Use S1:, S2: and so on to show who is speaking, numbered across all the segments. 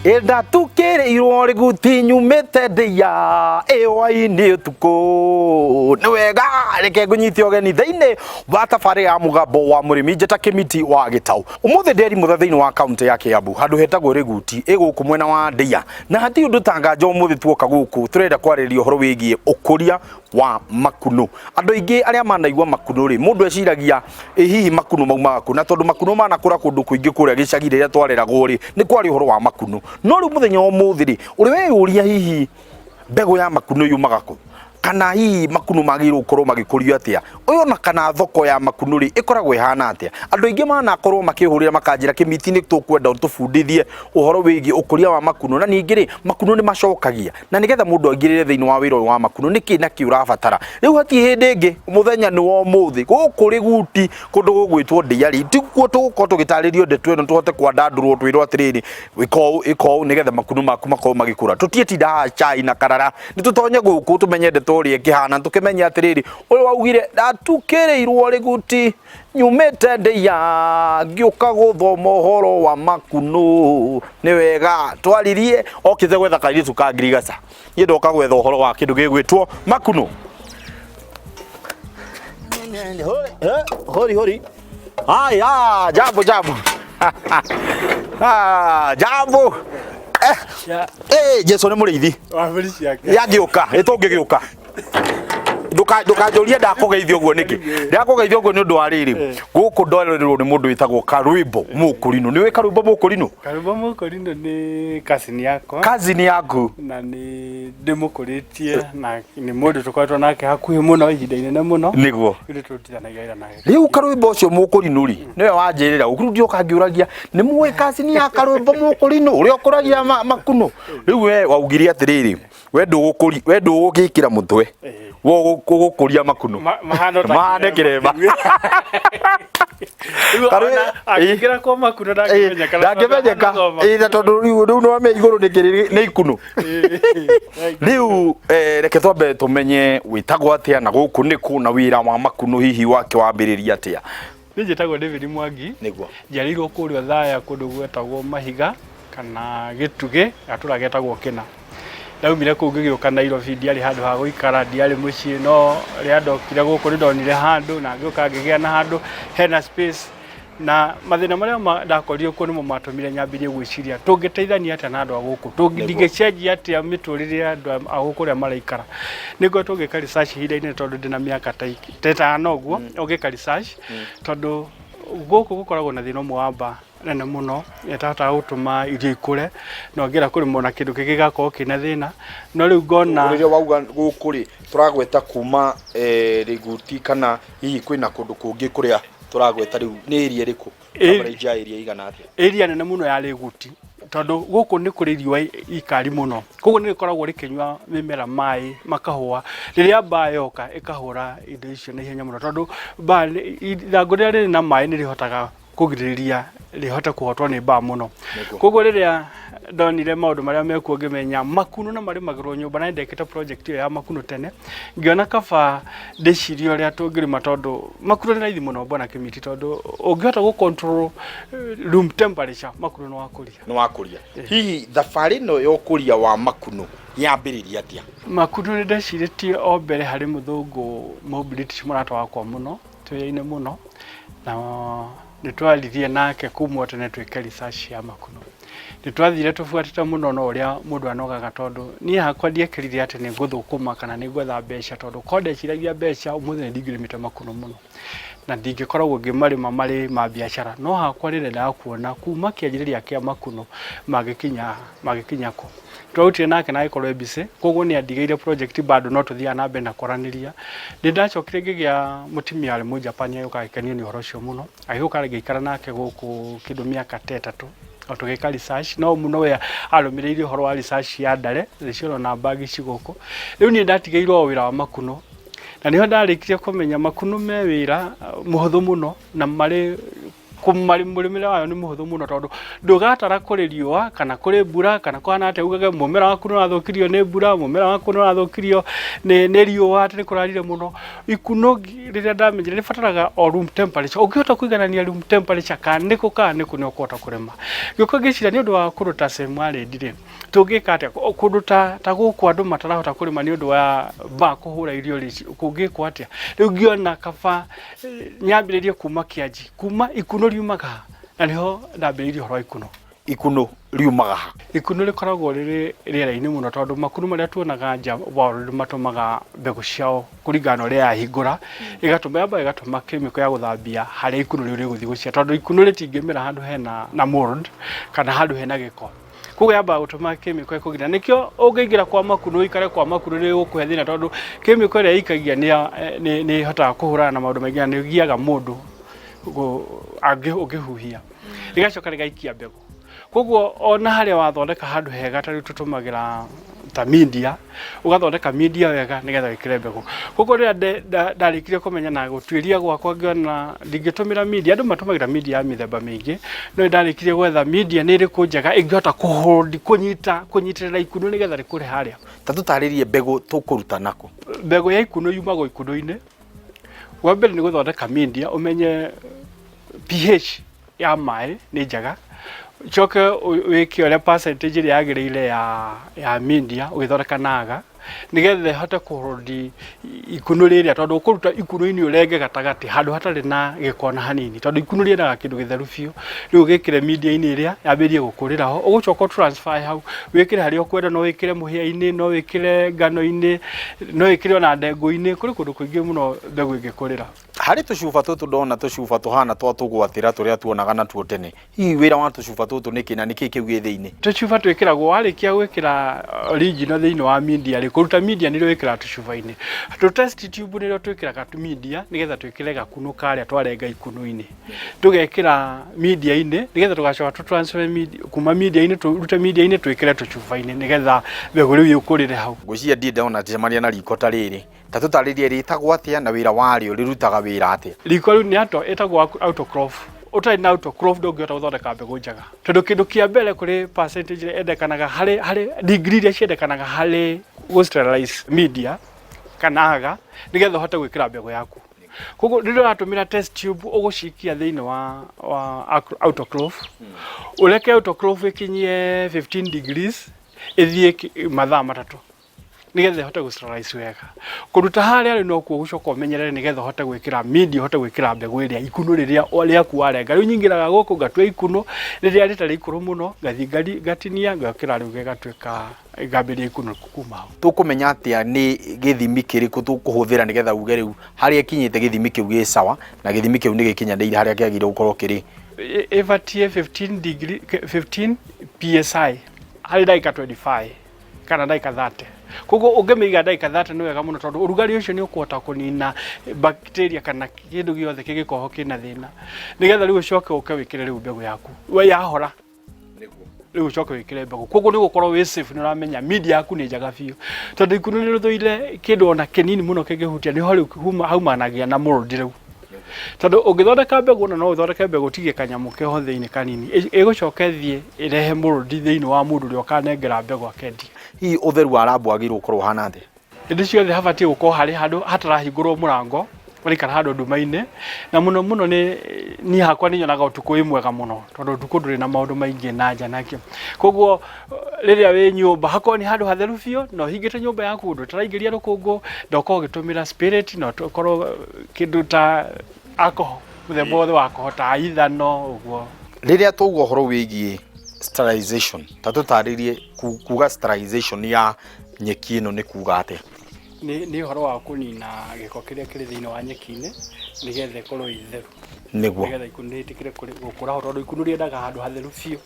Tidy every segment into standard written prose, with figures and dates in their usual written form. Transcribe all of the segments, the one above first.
S1: Enda tukere irore guti nyumete ndia ewa-ini utuku ni wega reke ngunyite ogeni thiini wa tafari ya mugambo wa murimi njeta Kimiti wa Gitau. Umuthi nderi muthe thiini wa kaunti ya Kiambu handu hetagwo Riguti iguku mwena wa Ndia na hati undu tangajo umuthi tuoka guku turenda kwariria uhoro wigie ukuria wa makuno. Andu ingi aria manaigua makuno ri mundu eciragia hihi makuno maumaga ku na tondu makuno manakura kundu kuingi kuria gicagi riria twareragwo ri ni kwari uhoro wa makuno. No riu muthenya umuthi ri uri weyuria hihi mbegu ya makuno yumaga ku kana hihi makuno magirwo korwo magikurio atia uyo na kana thoko ya makuno ri ikoragwo ihana atia. Andu ingi manakorwo makihurira makanjira Kimiti ni tukwenda tubundithie uhoro wigie ukuria wa makuno na ningi ri makuno ni macokagia na nigetha mundu angirire thiini wa wira wa makuno niki na ki urabatara riu hati hindi ingi muthenya ni wa umuthi guku Riguti kundu gugwitwo Ndia ri tikuo tugukorwo tugitaririo ndeto ino tuhote kwandandurwo twirwo atiriri iko nigetha makuno maku makorwo magikura tutietinda chai na karara ni tutonye guku tumenye ndeto ri kihana tukimenya atiriri uyu waugire ndatukireirwo Riguti nyumete Ndia ngiuka guthoma uhoro wa makuno ni wega twaririe okithe gwetha kairitu ka ngirigaca ni ndoka gwetha uhoro wa kindu gigwitwo makuno. Hori haya jambo jambo jambo Jesu ni muriithi yagiuka itungigiuka ndukanjuria ndakugeithia uguo niki ndakugeithia uguo ni undu wa riri guku ndorererwo ni mundu witagwo Karwimbo Mukurino. Ni we Karwimbo Mukurino?
S2: Karwimbo Mukurino ni cousin yaku na ni ndimukuritie na ni mundu tukwatwo nake hakuhi muno ihinda inene muno
S1: niguo
S2: tutithanagia ira nake.
S1: Riu Karwimbo ucio Mukurino ri niwe wanjirira ukuru ndio ngiuragia ni muwe cousin ya Karwimbo Mukurino uria ukuragia makuno. Riu we waugire atiriri we ndugukikira mutwe wo gukuria makuno mahane kirema
S2: agira kwa makuno
S1: ndakimenyeka ina tondu riu no ame iguru ni ikuno. Riu reke twambe tumenye witagwo atia na guku niku na wira wa makuno hihi wake wambiriria atia.
S2: Ni njitagwo David Mwangi niguo njarirwo kurio Thaya kundu gwetagwo Mahiga kana Gituge atura getagwo Kina. Ndaumire ku ngigiuka Nairobi ndiari handu ha guikara ndiari mucii no ria ndokire guku ni ndonire handu na ngiuka ngigia na handu hena space na mathina maria ndakorio ku nimo matumire nyambirie gwiciria tungiteithania atia na andu a guku tungichange atia miturire andu a guku ria maraikara nigo tungika research hinda-ini tondu ndina miaka tetano guo ungika research tondu guku gukoragwo na thina umwe wa mbaa nene muno yatata gutuma irio ikure no ngira kuri mona kindu kigigakorwo kina thina no riu ngona
S1: urio wauga guku ri turagweta kuma Riguti kana hihi kwina kundu kungi kuria turagweta riu ni area riku average area igana atia?
S2: Area nene muno ya Riguti tondu guku ni kuri riua ikari muno koguo ni rikoragwo rikinywa mimera mai makahua riria mbaa yoka ikahura indo icio na ihenya muno tondu mbaa ithangu riria riri na mai ni rihotaga kugiriria rihota kuhotwo ni mbaa muno. Koguo riria ndonire maundu maria mekuo ngimenya makuno na mari magirwo nyumba na ndekete project ya makuno tene ngiona kaba ndeciria uria tungirima tondu makuno ni raithi muno bona Kimiti tondu ungihota gu control room temperature makuno no wakuria
S1: hihi thabari no yo kuria wa makuno yambiriria atia?
S2: Makuno ni ndeciritie o mbere hari muthungu mobility murata wakwa muno tuyaine muno na nitwaririe nake kumwo tene twike research ya makuno nitwathire tufuatite muno no uria mundu anogaga tondu ni hakwa ndiekirire ati ni nguthukuma kana ni gwetha mbeca tondu konde ciragia mbeca umuthi ndingirimite makuno muno na ndingikoragwo ngimarima mari ma biashara no hakwa rirenda kuona kuma kianjiriria kia makuno magikinya ko twautie nake na ikorwo bici koguo ni andigeire project bado no tuthia na mbere na koraniria ndindacokire ngigia mutimia ari mu Japan yuka ikenio ni horo cio muno agiuka ngikara nake guku kindu miaka 3 otugika research no muno we arumireirie horo wa research ya ndare riciro na bagi ciguku riu ni ndatigeirwo wira wa makuno na niho ndarikirie kumenya makuno me wira muhuthu muno na mari Kumurimira wayo ni muhuthu muno tondu ndugatara kuri riua kana kuri mbura kana kwana ate ugage mumera waku no athukirio ni mbura mumera waku no athukirio ni riua ate ni kurarire muno ikuno riria ndamenyire ni fataraga o room temperature ukihota kuiganania room temperature ka niku ni ukota kurema giko gicira ni undu wa kuruta semware ndire tungika ate kundu ta guku andu matarahota kurima ni undu wa ba kuhura irio rici kungikwa atia riu ngiona kaba nyambiririe kuma kiaji kuma ikuno riumaga na niho ndambiririe horo
S1: ikuno riumaga
S2: ikuno rikoragwo riri riera-ini muno tondu makunu maria tuonaga nja wa matumaga mbegu ciao kuringana uria yahingura igatuma yamba igatuma chemical ya guthambia haria ikuno riu riguthii gucia tondu ikuno ritingimira handu hena na mold kana handu hena giko kugo yamba gutuma chemical kugira nikio ungiingira kwa makunu ikare kwa makunu ri gukuhe thina tondu chemical iria ikagia ni hotaga kuhurana na maundu maingi ni giaga mundu ugihuhia rigacoka rigaikia mbegu koguo ona haria wathondeka handu hega tari tutumagira ta media ugathondeka media wega nigetha wikire mbegu koguo ria ndarikire kumenya na gutwiria gwakwa ngiona ndingitumira media andu matumagira media ya mithemba mingi no ndarikire gwetha media ni iriku njega ingihota kuhold kunyitirira ikuno nigetha rikure haria
S1: tutaririe mbegu tukuruta nako
S2: mbegu ya ikuno yumago ikuno-ini wa mbere ni guthondeka media umenye pH ya mai ni njega choke wiki ole percentage ria yagirire ya media ugithondeka naga nigetha hote kuhorodi ikuno riria tondu ukuruta ikuno-ini urenge gatagati handu hatari na gikona hanini tondu ikuno riendaga kindu githeru biu riu gikire media-ini iria yambirie gukurira ho ugucoka transfer hau wikire haria ukwenda no wikire muhia-ini no wikire ngano-ini no wikire ona ndengu-ini kuri kundu kuingi muno mbegu ingikurira
S1: hari tucuba tutu ndona tucuba tuhana twatugwatira turia tuonaga na tuo tene hihi wira wa tucuba tutu niki na niki kiu thiini
S2: tucuba twikiragwo warikia gwikira original thiini wa media ri kuruta media ni wikira tucuba-ini tu test tube ni twikiraga tu media nigetha twikire gakuno karia twarenga ikuno-ini tugekira media-ini nigetha tugacoka tu transfer media kuma media-ini turute media-ini twikire tucuba-ini nigetha mbegu riu yukurire hau
S1: gucia ndi ndona njemania na riko ta riri ta tutaririe ritagwo atia na wira wario rirutaga wira atia
S2: riko riu ni ato etagwo autoclave utari na autoclave ndungihota guthondeka mbegu njega tondu kindu kia mbere kuri percentage endekanaga hari degree iria ciendekanaga hari sterilize media kanaga nigetha hote gwikira mbegu yaku koguo riria uratumira test tube ugucikia thiini wa autoclave ureke autoclave ikinyie 15 degrees ithie mathaa matatu nigetha hote gusterilize wega kuruta haria ri no kuo gucoka umenyerere nigetha hote gwikira media hote gwikira mbegu iria ikuno riria riaku warenga riu nyingiraga guku gatwe ikuno riria ritari ikuru muno gathi gatinia ngakira riu gegatwika igambiria ikuno kuma
S1: tukumenya atia ni githimi kiriku tukuhuthira nigetha uge riu haria kinyite githimi kiu gi sawa na githimi kiu ni gikinyanire haria kiagire gukorwo kiri
S2: evatie 15 psi hari daika 25 kana daika 30 koguo ungemiiga daika 30 ni wega muno tondu urugari ucio ni ukuhota kunina bacteria kana kindu giothe kigikoho kina thina nigetha riu ucoke uke wikire riu mbegu yaku we yahora riu ucoke wikire mbegu koguo ni gukorwo wi safe ni uramenya media yaku ni njega biu tondu ikuno ni ruthuire kindu ona kinini muno kingihutia ni ho riu haumanagia na mold riu tondu ungithondeka mbegu no uthondeke mbegu tigie kanyamu keho thiini kanini igucoke thie irehe mold thiini wa mundu ri ukanengera mbegu akendi
S1: hihi utheru wa labu agirwo korwo hana thi
S2: indi ciothe habatie gukorwo hari handu hatarahingurwo murango uri kana handu nduma-ini na muno ni hakwa ni nyonaga utuku imwega muno tondu utuku nduri na maundu maingi na nja nakio koguo riria wi nyumba hakwa ni handu hatheru biu no hingite nyumba yaku ndu taraingiria rukungu ndoko gitumira spirit no tokorwo kindu ta alcohol muthemba wothe wa kuhota ithano uguo
S1: riria tuguo horo wigie sterilization ta tutaririe kuga sterilization ya nyeki ino ni kuga atia
S2: ni horo wa kunina giko kiria kiri thiini wa nyeki-ini nigetha ikorwo itheru
S1: niguo
S2: nigetha ikuno itikire gukura ho tondu ikuno riendaga handu hatheru biu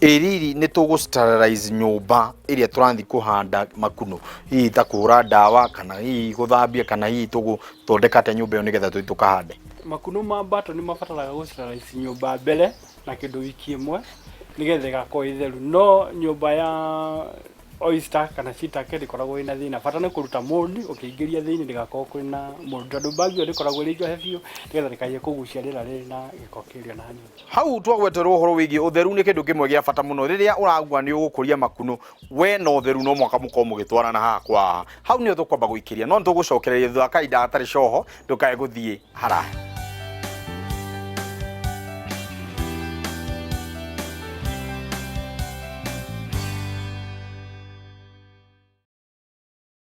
S1: iriri ni tugu sterilize nyumba iria turathi kuhanda makuno hihi ta kuhura dawa kana hihi guthambia kana hihi tugu thondeka te nyumba iyo nigetha tukahande
S2: makuno ma mbato ni mabataraga gusterilize nyumba mbere na kindu wiki imwe nigetha igakorwo itheru no nyumba ya oyster kana shiitake rikoragwo ina thina bata nĩ kũruta mold ũkĩingĩria thĩinĩ ndĩgakorwo kwĩna mold tondũ bagio rĩkoragwo rĩ njohe biũ nĩgetha rĩkaige kũgucia rĩera rĩrĩ na gĩko kĩrĩa na nyoni.
S1: Hau twagweterwo ũhoro wĩgiĩ ũtheru nĩ kĩndũ kĩmwe gĩa bata mũno rĩrĩa ũragua nĩ ũgũkũria makunũ we na ũtheru no mwaka mũkorwo mũgĩtwarana haha kwa hau nĩho tũkwamba gũikĩria no nĩtũgũcokereria thutha wa kahinda gatarĩ coho ndũkae gũthiĩ haraya.